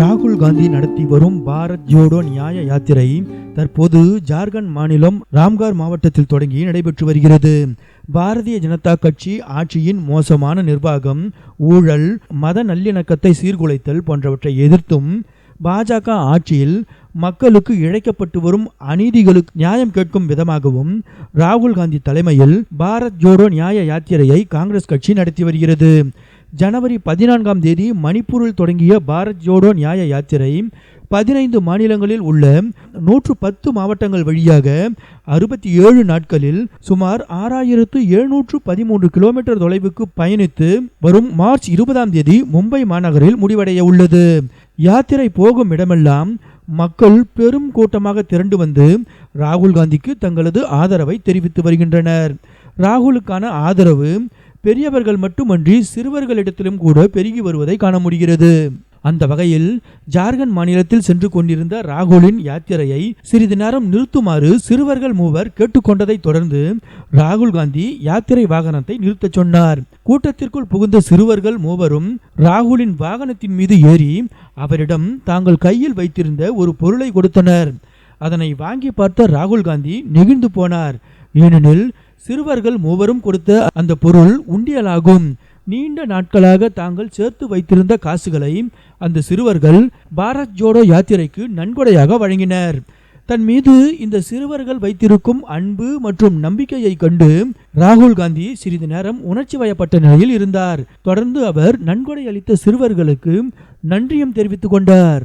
ராகுல் காந்தி நடத்தி வரும் பாரத் ஜோடோ நியாய யாத்திரை தற்போது ஜார்க்கண்ட் மாநிலம் ராம்கார் மாவட்டத்தில் தொடங்கி நடைபெற்று வருகிறது. பாரதிய ஜனதா கட்சி ஆட்சியின் மோசமான நிர்வாகம், ஊழல், மத நல்லிணக்கத்தை சீர்குலைத்தல் போன்றவற்றை எதிர்த்தும் பாஜக ஆட்சியில் மக்களுக்கு இழைக்கப்பட்டு வரும் அநீதிகளுக்கு நியாயம் கேட்கும் விதமாகவும் ராகுல் காந்தி தலைமையில் பாரத் ஜோடோ நியாய யாத்திரையை காங்கிரஸ் கட்சி நடத்தி வருகிறது. ஜனவரி 14ஆம் தேதி மணிப்பூரில் தொடங்கிய பாரத் ஜோடோ நியாய யாத்திரை 15 மாநிலங்களில் உள்ள 110 மாவட்டங்கள் வழியாக 67 நாட்களில் சுமார் 6713 கிலோமீட்டர் தொலைவுக்கு பயணித்து வரும் மார்ச் 20ஆம் தேதி மும்பை மாநகரில் முடிவடைய உள்ளது. யாத்திரை போகும் இடமெல்லாம் மக்கள் பெரும் கூட்டமாக திரண்டு வந்து ராகுல் காந்திக்கு தங்களது ஆதரவை தெரிவித்து வருகின்றனர். ராகுலுக்கான ஆதரவு பெரியவர்கள் மட்டுமன்றி சிறுவர்களிடத்திலும் கூட பெருகி வருவதை காண முடிகிறது. அந்த வகையில் ஜார்க்கண்ட் மாநிலத்தில் சென்று கொண்டிருந்த ராகுலின் யாத்திரையை சிறிது நேரம் நிறுத்துமாறு சிறுவர்கள் மூவர் கேட்டுக்கொண்டதை தொடர்ந்து ராகுல் காந்தி யாத்திரை வாகனத்தை நிறுத்தச் சொன்னார். கூட்டத்திற்குள் புகுந்த சிறுவர்கள் மூவரும் ராகுலின் வாகனத்தின் மீது ஏறி அவரிடம் தாங்கள் கையில் வைத்திருந்த ஒரு பொருளை கொடுத்தனர். அதனை வாங்கி பார்த்த ராகுல் காந்தி நெகிழ்ந்து போனார். ஏனெனில் சிறுவர்கள் மூவரும் கொடுத்த அந்த பொருள் உண்டியலாகும். நீண்ட நாட்களாக தாங்கள் சேர்த்து வைத்திருந்த காசுகளை அந்த சிறுவர்கள் பாரத் ஜோடோ யாத்திரைக்கு நன்கொடையாக வழங்கினர். தன் மீது இந்த சிறுவர்கள் வைத்திருக்கும் அன்பு மற்றும் நம்பிக்கையை கண்டு ராகுல் காந்தி சிறிது நேரம் உணர்ச்சி வயப்பட்ட நிலையில் இருந்தார். தொடர்ந்து அவர் நன்கொடை அளித்த சிறுவர்களுக்கு நன்றியும் தெரிவித்துக் கொண்டார்.